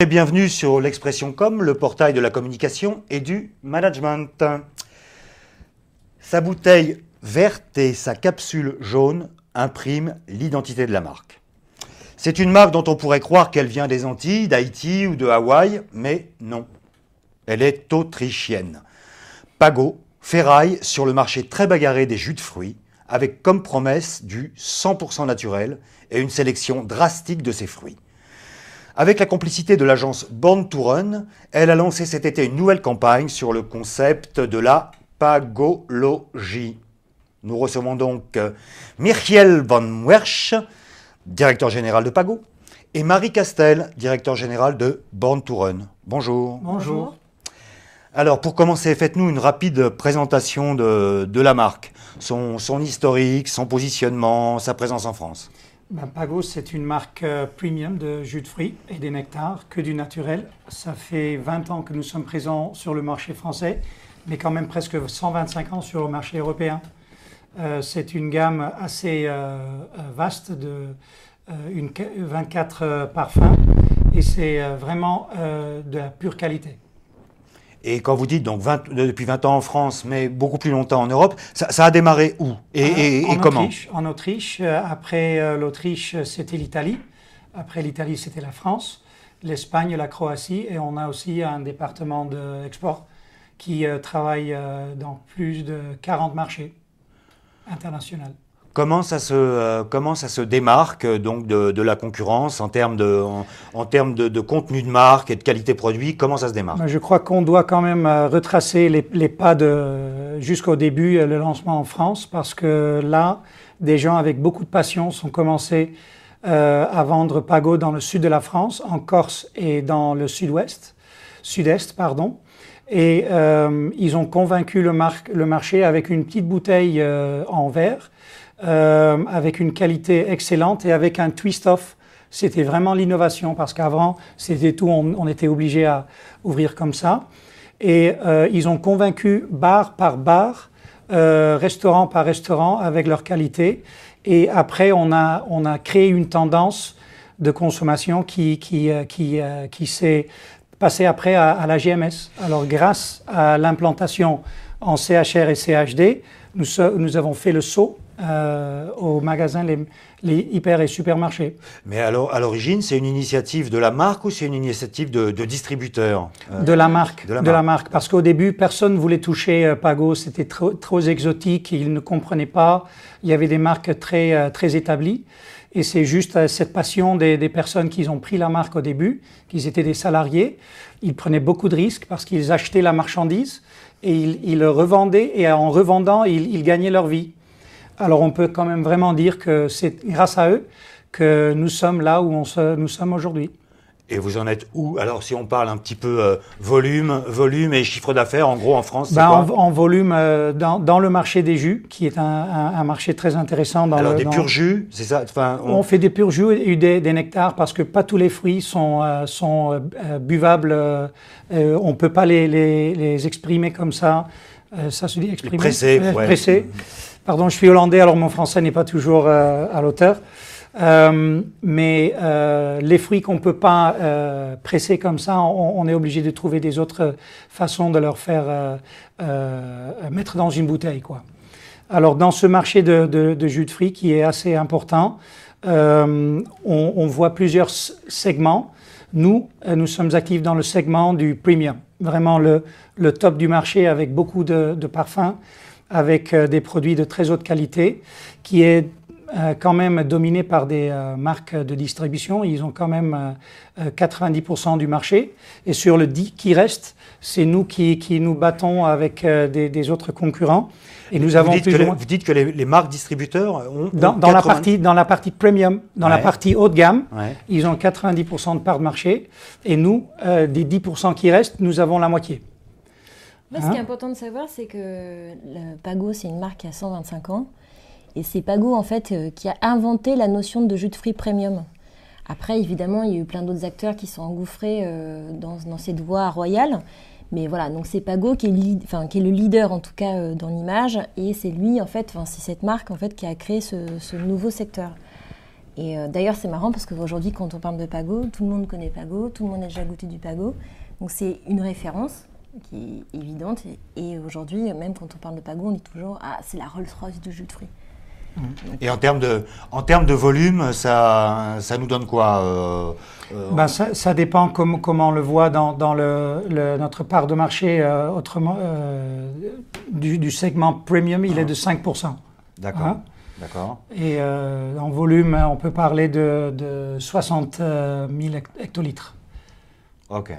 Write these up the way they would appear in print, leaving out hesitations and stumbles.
Bienvenue sur l'Expression Com, le portail de la communication et du management. Sa bouteille verte et sa capsule jaune impriment l'identité de la marque. C'est une marque dont on pourrait croire qu'elle vient des Antilles, d'Haïti ou de Hawaï, mais non. Elle est autrichienne. Pago ferraille sur le marché très bagarré des jus de fruits, avec comme promesse du 100% naturel et une sélection drastique de ses fruits. Avec la complicité de l'agence Born to Run, elle a lancé cet été une nouvelle campagne sur le concept de la pagologie. Nous recevons donc Michiel van Wersch, directeur général de Pago, et Marie Castel, directeur général de Born to Run. Bonjour. Bonjour. Alors, pour commencer, faites-nous une rapide présentation de la marque, son historique, son positionnement, sa présence en France. Pago, c'est une marque premium de jus de fruits et des nectars, que du naturel. Ça fait 20 ans que nous sommes présents sur le marché français, mais quand même presque 125 ans sur le marché européen. C'est une gamme assez vaste de 24 parfums et c'est vraiment de la pure qualité. Et quand vous dites donc depuis 20 ans en France, mais beaucoup plus longtemps en Europe, ça a démarré où et comment? En Autriche. Après l'Autriche, c'était l'Italie. Après l'Italie, c'était la France, l'Espagne, la Croatie. Et on a aussi un département d'export qui travaille dans plus de 40 marchés internationaux. Comment ça se démarque donc de la concurrence en termes de contenu de marque et de qualité produit? Comment ça se démarque? Je crois qu'on doit quand même retracer les pas jusqu'au début, le lancement en France, parce que là, des gens avec beaucoup de passion sont commencés à vendre Pago dans le sud de la France, en Corse et dans le sud-est, pardon. Et ils ont convaincu le marché avec une petite bouteille en verre, avec une qualité excellente et avec un twist-off. C'était vraiment l'innovation parce qu'avant, c'était tout, on était obligé à ouvrir comme ça. Et ils ont convaincu bar par bar, restaurant par restaurant avec leur qualité. Et après, on a créé une tendance de consommation qui s'est passée après à la GMS. Alors, grâce à l'implantation en CHR et CHD, nous avons fait le saut aux magasins, les hyper et supermarchés. Mais alors, à l'origine, c'est une initiative de la marque ou c'est une initiative de distributeur? De la marque. Parce qu'au début, personne ne voulait toucher Pago, c'était trop exotique, ils ne comprenaient pas. Il y avait des marques très établies. Et c'est juste cette passion des personnes qui ont pris la marque au début, qu'ils étaient des salariés. Ils prenaient beaucoup de risques parce qu'ils achetaient la marchandise et ils le revendaient. Et en revendant, ils gagnaient leur vie. Alors on peut quand même vraiment dire que c'est grâce à eux que nous sommes là où nous sommes aujourd'hui. Et vous en êtes où? Alors si on parle un petit peu volume et chiffre d'affaires, en gros en France, c'est quoi? En volume, dans le marché des jus, qui est un marché très intéressant. Des purs jus, c'est ça? On fait des purs jus et des nectars parce que pas tous les fruits sont buvables. On ne peut pas les exprimer comme ça. Ça se dit exprimer? Pressé. Pardon, je suis hollandais, alors mon français n'est pas toujours à l'auteur. Mais les fruits qu'on ne peut pas presser comme ça, on est obligé de trouver des autres façons de leur faire mettre dans une bouteille, quoi. Alors, dans ce marché de jus de fruits qui est assez important, on voit plusieurs segments. Nous sommes actifs dans le segment du premium, vraiment le top du marché avec beaucoup de parfums, avec des produits de très haute qualité, qui est quand même dominé par des marques de distribution. Ils ont quand même 90% du marché. Et sur le 10 qui reste, c'est nous qui nous battons avec des autres concurrents. Et nous avons vous dites que les marques distributeurs ont dans la partie premium, la partie haut de gamme, ils ont 90% de part de marché. Et nous, des 10% qui restent, nous avons la moitié. Ce qui est important de savoir, c'est que Pago, c'est une marque qui a 125 ans. Et c'est Pago, en fait, qui a inventé la notion de jus de fruits premium. Après, évidemment, il y a eu plein d'autres acteurs qui sont engouffrés dans cette voie royale. Mais voilà, donc c'est Pago qui est le leader, en tout cas, dans l'image. Et c'est lui, en fait, c'est cette marque, en fait, qui a créé ce nouveau secteur. Et d'ailleurs, c'est marrant parce qu'aujourd'hui, quand on parle de Pago, tout le monde connaît Pago, tout le monde a déjà goûté du Pago. Donc c'est une référence qui est évidente. Et aujourd'hui, même quand on parle de Pago, on dit toujours « Ah, c'est la Rolls-Royce du jus de fruits ». Et en termes de volume, ça nous donne quoi Ça dépend comment on le voit dans notre part de marché autrement, du segment premium, il est de 5%. D'accord. Hein? D'accord. Et en volume, on peut parler de 60 000 hectolitres. Ok.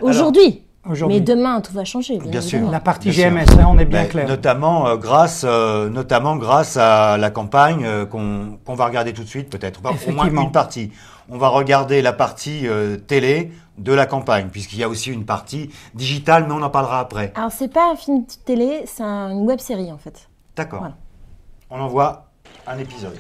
Aujourd'hui. Aujourd'hui. Mais demain, tout va changer. Bien sûr. La partie Bien GMS, sûr. hein, on est bien clair. Notamment grâce à la campagne qu'on va regarder tout de suite, peut-être. Au moins une partie. On va regarder la partie télé de la campagne, puisqu'il y a aussi une partie digitale, mais on en parlera après. Alors, c'est pas un film télé, c'est une web-série, en fait. D'accord. Voilà. On envoie un épisode.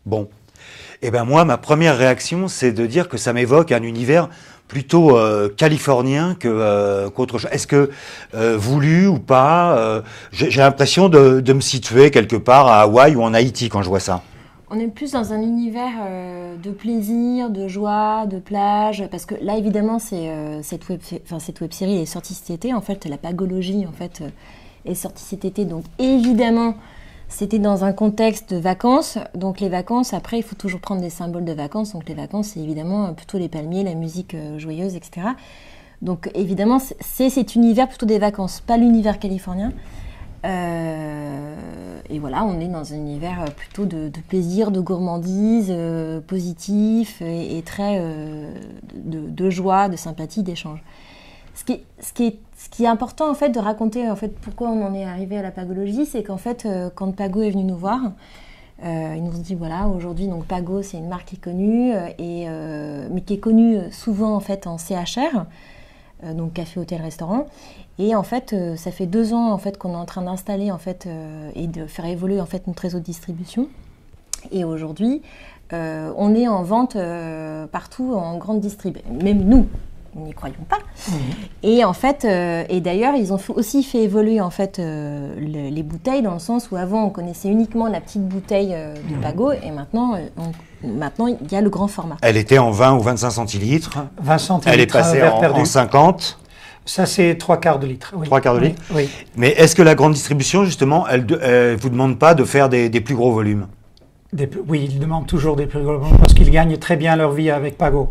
Bon, eh ben moi, ma première réaction, c'est de dire que ça m'évoque un univers plutôt californien qu'autre chose. Est-ce que voulu ou pas, j'ai l'impression de me situer quelque part à Hawaï ou en Haïti quand je vois ça. On est plus dans un univers de plaisir, de joie, de plage, parce que là, évidemment, cette web-série est sortie cet été. En fait, la pagologie, en fait, est sortie cet été. Donc, évidemment, c'était dans un contexte de vacances. Donc, les vacances, après, il faut toujours prendre des symboles de vacances. Donc, les vacances, c'est évidemment plutôt les palmiers, la musique joyeuse, etc. Donc, évidemment, c'est cet univers plutôt des vacances, pas l'univers californien. Et voilà, on est dans un univers plutôt de plaisir, de gourmandise, positif et très de joie, de sympathie, d'échange. Ce qui est important en fait de raconter en fait pourquoi on en est arrivé à la pagologie, c'est qu'en fait quand Pago est venu nous voir, il nous dit voilà aujourd'hui donc Pago c'est une marque qui est connue mais qui est connue souvent en fait en CHR, donc café, hôtel, restaurant. Et en fait, ça fait 2 ans en fait qu'on est en train d'installer en fait et de faire évoluer en fait notre réseau de distribution. Et aujourd'hui, on est en vente partout en grande distrib. Même nous n'y croyons pas. Mmh. Et en fait, et d'ailleurs, ils ont aussi fait évoluer en fait les bouteilles dans le sens où avant on connaissait uniquement la petite bouteille de Pago et maintenant il y a le grand format. Elle était en 20 ou 25 centilitres. 20 centilitres. Elle est passée en 50. Ça, c'est 3/4 de litre. Oui. 3/4 de litre. Oui. Mais est-ce que la grande distribution, justement, elle vous demande pas de faire des plus gros volumes? Oui, ils demandent toujours des plus gros volumes parce qu'ils gagnent très bien leur vie avec Pago.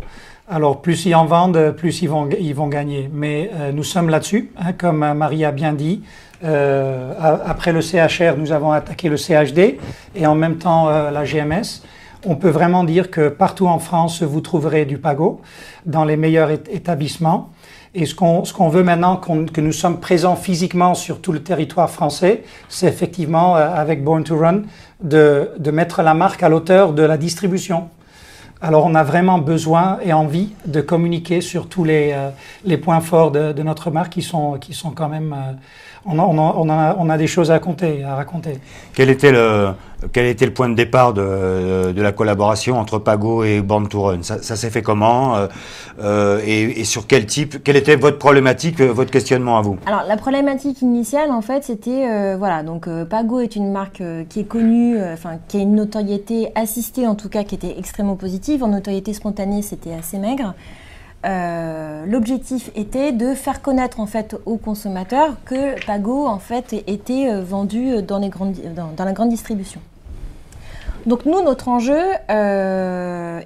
Alors, plus ils en vendent, plus ils vont gagner. Mais nous sommes là-dessus, hein, comme Marie a bien dit. Après le CHR, nous avons attaqué le CHD et en même temps la GMS. On peut vraiment dire que partout en France, vous trouverez du Pago dans les meilleurs établissements. Et ce qu'on veut maintenant, que nous sommes présents physiquement sur tout le territoire français, c'est effectivement, avec Born to Run, de mettre la marque à l'auteur de la distribution. Alors, on a vraiment besoin et envie de communiquer sur tous les points forts de notre marque qui sont quand même... On a des choses à raconter. Quel était le point de départ de la collaboration entre Pago et Born to Run? Ça s'est fait comment et sur quel était votre problématique, votre questionnement à vous? Alors, la problématique initiale, en fait, c'était, voilà, donc Pago est une marque qui est connue, qui a une notoriété assistée, en tout cas, qui était extrêmement positive. En notoriété spontanée, c'était assez maigre. l'objectif était de faire connaître en fait aux consommateurs que Pago en fait était vendu dans la grande distribution. Donc nous, notre enjeu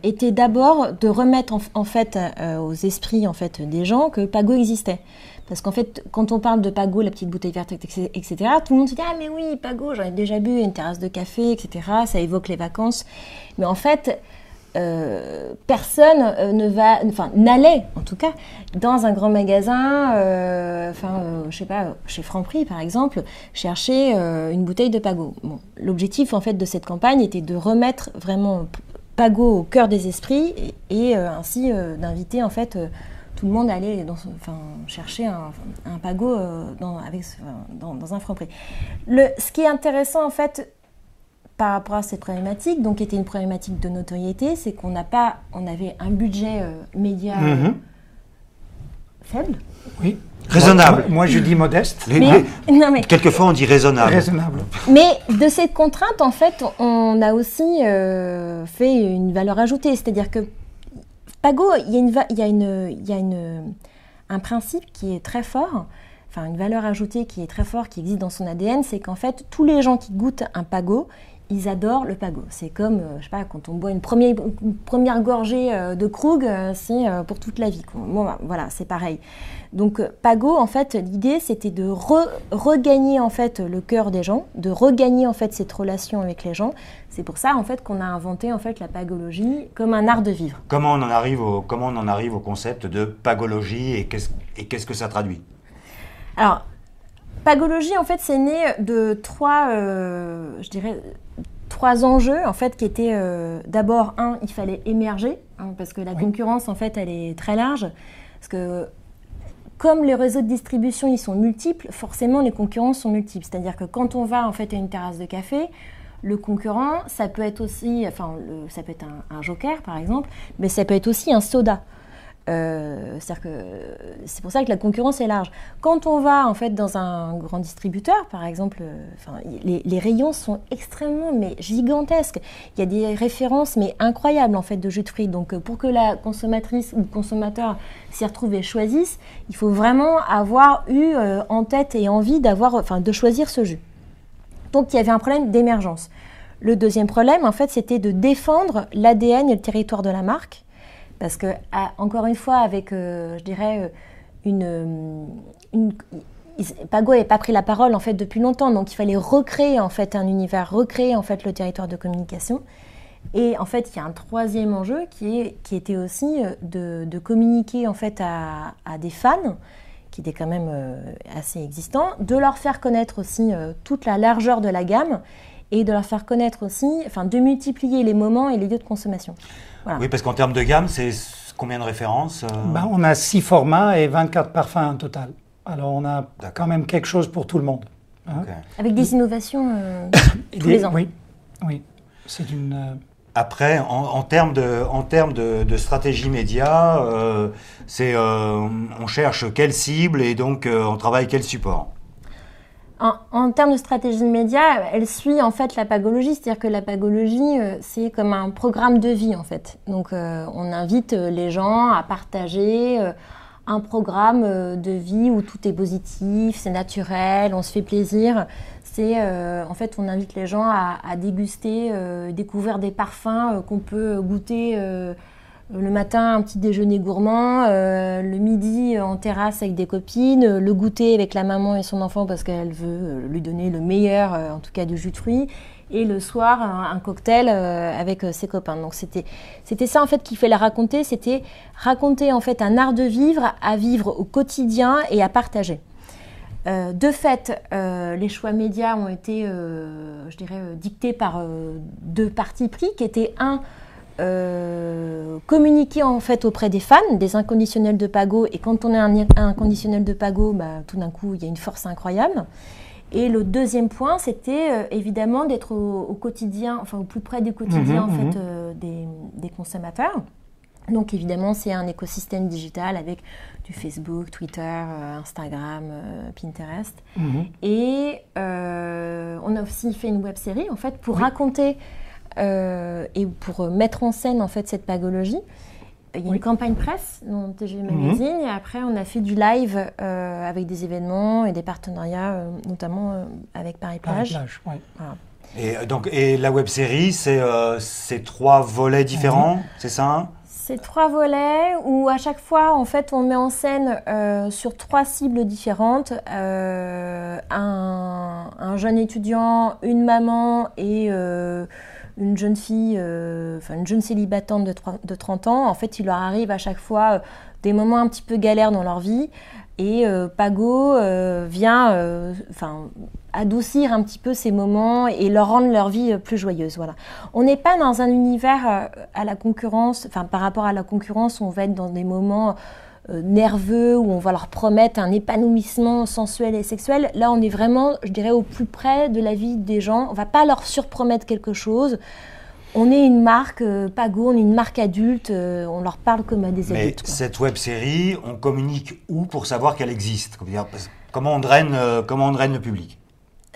était d'abord de remettre en fait aux esprits en fait des gens que Pago existait. Parce qu'en fait, quand on parle de Pago, la petite bouteille verte, etc., tout le monde se dit « Ah mais oui, Pago, j'en ai déjà bu, une terrasse de café, etc. » Ça évoque les vacances. Mais en fait, personne n'allait, en tout cas, dans un grand magasin, je sais pas, chez Franprix par exemple, chercher une bouteille de Pago. Bon, l'objectif en fait de cette campagne était de remettre vraiment Pago au cœur des esprits et ainsi d'inviter en fait tout le monde à aller chercher un Pago dans un Franprix. Ce qui est intéressant en fait par rapport à cette problématique, donc qui était une problématique de notoriété, c'est qu'on avait un budget média faible. Oui. Raisonnable. Moi, je dis modeste. Quelquefois, on dit raisonnable. Raisonnable. Mais de cette contrainte, en fait, on a aussi fait une valeur ajoutée. C'est-à-dire que Pago, il y a un principe qui est très fort, une valeur ajoutée qui est très forte, qui existe dans son ADN, c'est qu'en fait, tous les gens qui goûtent un Pago, ils adorent le Pago. C'est comme, je sais pas, quand on boit une première gorgée de Krug, c'est pour toute la vie. Bon, voilà, c'est pareil. Donc, Pago, en fait, l'idée, c'était de regagner, en fait, le cœur des gens, de regagner, en fait, cette relation avec les gens. C'est pour ça, en fait, qu'on a inventé, en fait, la pagologie comme un art de vivre. Comment on en arrive au concept de pagologie et qu'est-ce que ça traduit ? Alors, pagologie, en fait, c'est né de trois enjeux, en fait, qui étaient d'abord, il fallait émerger, parce que la concurrence, en fait, elle est très large. Parce que, comme les réseaux de distribution, ils sont multiples, forcément, les concurrents sont multiples. C'est-à-dire que quand on va, en fait, à une terrasse de café, le concurrent, ça peut être aussi, ça peut être un Joker, par exemple, mais ça peut être aussi un soda. C'est pour ça que la concurrence est large. Quand on va en fait dans un grand distributeur, par exemple, les rayons sont extrêmement gigantesques. Il y a des références incroyables en fait de jus de fruits. Donc pour que la consommatrice ou le consommateur s'y retrouve et choisisse, il faut vraiment avoir eu en tête et envie de choisir ce jus. Donc il y avait un problème d'émergence. Le deuxième problème, en fait, c'était de défendre l'ADN et le territoire de la marque. Parce que, encore une fois, avec, Pago n'avait pas pris la parole en fait depuis longtemps, donc il fallait recréer en fait un univers, recréer en fait le territoire de communication. Et en fait, il y a un troisième enjeu qui était aussi de communiquer en fait à des fans qui étaient quand même assez existants, de leur faire connaître aussi toute la largeur de la gamme et de leur faire connaître aussi, de multiplier les moments et les lieux de consommation. Voilà. Oui, parce qu'en termes de gamme, c'est combien de références On a 6 formats et 24 parfums en total. Alors, on a quand même quelque chose pour tout le monde. Okay. Avec des innovations tous les ans. Oui. C'est une... Après, en termes de stratégie média, on cherche quelle cible et donc on travaille quel support ? En termes de stratégie média, elle suit en fait la pagologie, c'est-à-dire que la pagologie, c'est comme un programme de vie en fait. Donc on invite les gens à partager un programme de vie où tout est positif, c'est naturel, on se fait plaisir. En fait, on invite les gens à déguster, découvrir des parfums qu'on peut goûter le matin, un petit déjeuner gourmand, le midi en terrasse avec des copines, le goûter avec la maman et son enfant parce qu'elle veut lui donner le meilleur, en tout cas du jus de fruits, et le soir, un cocktail avec ses copains. Donc c'était ça en fait qu'il fallait raconter, c'était raconter en fait un art de vivre, à vivre au quotidien et à partager. De fait, les choix médias ont été, dictés par deux partis pris qui étaient communiquer en fait auprès des fans, des inconditionnels de Pago, et quand on est un inconditionnel de Pago, tout d'un coup il y a une force incroyable. Et le deuxième point, c'était évidemment d'être au quotidien, au plus près du quotidien des consommateurs. Donc évidemment, c'est un écosystème digital avec du Facebook, Twitter, Instagram, Pinterest. Et on a aussi fait une web-série en fait pour raconter et pour mettre en scène en fait cette pagologie, il y a une campagne presse dans TGV Magazine et après on a fait du live avec des événements et des partenariats, notamment avec Paris-Plage. Paris-Plage, oui. Voilà. Et la web-série, c'est 3 volets différents, c'est ça, hein? C'est 3 volets où à chaque fois, en fait, on met en scène sur 3 cibles différentes un jeune étudiant, une maman et une jeune fille, une jeune célibatante de 30 ans. En fait, il leur arrive à chaque fois des moments un petit peu galères dans leur vie et Pago vient adoucir un petit peu ces moments et leur rendre leur vie plus joyeuse. Voilà. On n'est pas dans un univers à la concurrence, par rapport à la concurrence, on va être dans des moments nerveux où on va leur promettre un épanouissement sensuel et sexuel. Là, on est vraiment, je dirais, au plus près de la vie des gens. On ne va pas leur surpromettre quelque chose. On est une marque Pago, on est une marque adulte, on leur parle comme à des adultes. Mais cette web-série, on communique où pour savoir qu'elle existe? Comment on draine le public?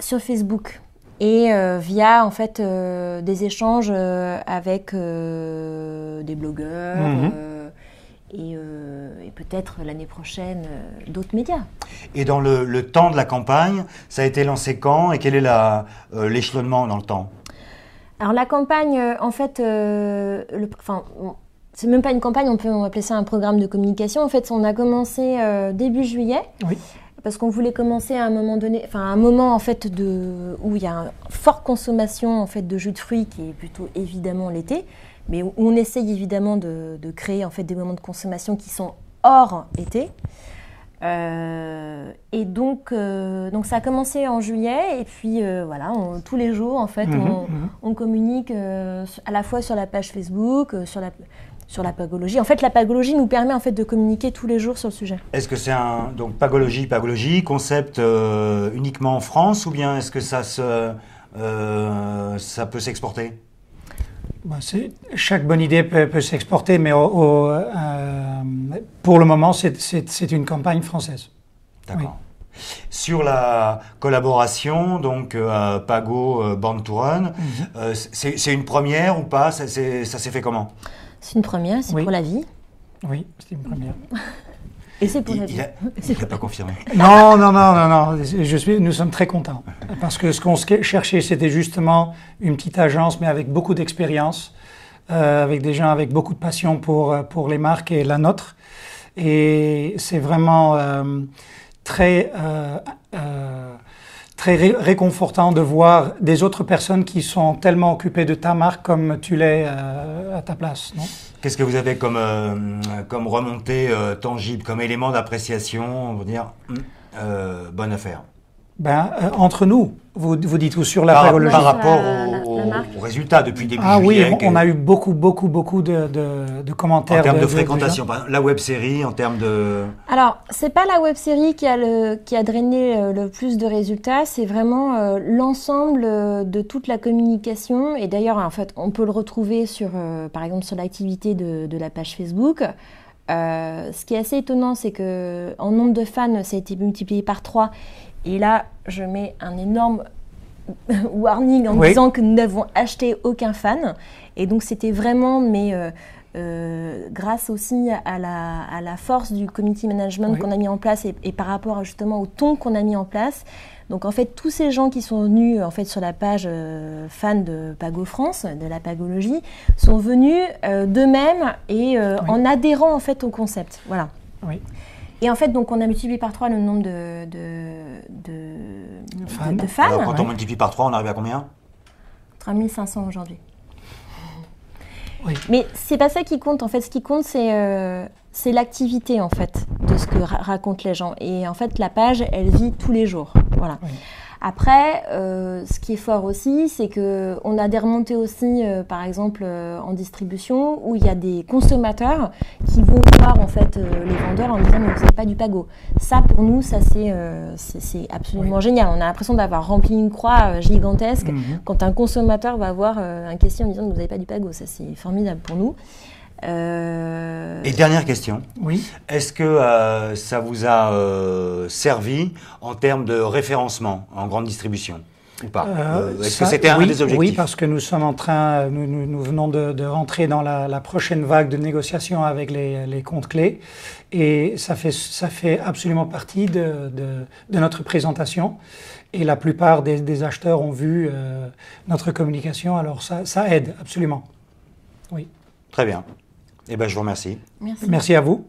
Sur Facebook et via en fait des échanges avec des blogueurs et peut-être l'année prochaine d'autres médias. Et dans le temps de la campagne, ça a été lancé quand et quel est l'échelonnement dans le temps? Alors la campagne, en fait, c'est même pas une campagne, on peut appeler ça un programme de communication. En fait, on a commencé début juillet. Oui. Parce qu'on voulait commencer à un moment donné, un moment en fait où il y a une forte consommation en fait de jus de fruits qui est plutôt évidemment l'été, mais où on essaye évidemment de créer en fait des moments de consommation qui sont hors été. Et donc ça a commencé en juillet et puis voilà, tous les jours en fait on communique à la fois sur la page Facebook, sur la pagologie. En fait, la pagologie nous permet en fait de communiquer tous les jours sur le sujet. Est-ce que c'est donc pagologie, concept uniquement en France ou bien est-ce que ça peut s'exporter? Chaque bonne idée peut s'exporter, mais pour le moment, c'est une campagne française. D'accord. Oui. Sur la collaboration, donc Pago, Born to Run, c'est une première ou pas? Ça s'est fait comment? C'est une première, c'est pour la vie. Oui, c'est une première. Et c'est pour la vie. Il n'a pas confirmé. Non. Nous sommes très contents. Parce que ce qu'on cherchait, c'était justement une petite agence, mais avec beaucoup d'expérience, avec des gens avec beaucoup de passion pour les marques et la nôtre. Et c'est vraiment très réconfortant de voir des autres personnes qui sont tellement occupées de ta marque comme tu l'es à ta place, non? Qu'est-ce que vous avez comme remontée tangible, comme élément d'appréciation, on va dire, bonne affaire? Entre nous, vous dites tout sur la pagologie. Par rapport aux résultats depuis début juillet. Oui, on a eu beaucoup de commentaires. En termes de fréquentation, la web-série, en termes de... Alors, c'est pas la web-série qui a drainé le plus de résultats, c'est vraiment l'ensemble de toute la communication. Et d'ailleurs, en fait, on peut le retrouver par exemple sur l'activité de la page Facebook. Ce qui est assez étonnant, c'est qu'en nombre de fans, ça a été multiplié par 3. Et là, je mets un énorme warning en disant que nous n'avons acheté aucun fan. Et donc, c'était vraiment, grâce aussi à la force du community management qu'on a mis en place et par rapport justement au ton qu'on a mis en place. Donc, en fait, tous ces gens qui sont venus en fait, sur la page fan de Pago France, de la pagologie, sont venus d'eux-mêmes et en adhérant en fait au concept. Voilà. Oui. Et en fait, donc, on a multiplié par 3 le nombre de fans. Alors, quand on multiplie par 3, on arrive à combien? 3500 aujourd'hui. Oui. Mais c'est pas ça qui compte. En fait, ce qui compte, c'est l'activité, en fait, de ce que racontent les gens. Et en fait, la page, elle vit tous les jours. Voilà. Oui. Après, ce qui est fort aussi, c'est qu'on a des remontées aussi, par exemple, en distribution, où il y a des consommateurs qui vont voir en fait les vendeurs en disant « mais vous n'avez pas du Pago ». Ça, pour nous, ça c'est absolument génial. On a l'impression d'avoir rempli une croix gigantesque quand un consommateur va voir un caissier en disant « vous n'avez pas du Pago ». Ça, c'est formidable pour nous. Et dernière question. Oui. Est-ce que ça vous a servi en termes de référencement en grande distribution? ou pas? Est-ce que c'était un des objectifs? Oui, parce que nous sommes en train, nous venons de rentrer dans la prochaine vague de négociations avec les comptes clés, et ça fait absolument partie de notre présentation. Et la plupart des acheteurs ont vu notre communication, alors ça aide absolument. Oui. Très bien. Eh bien, je vous remercie. Merci. Merci à vous.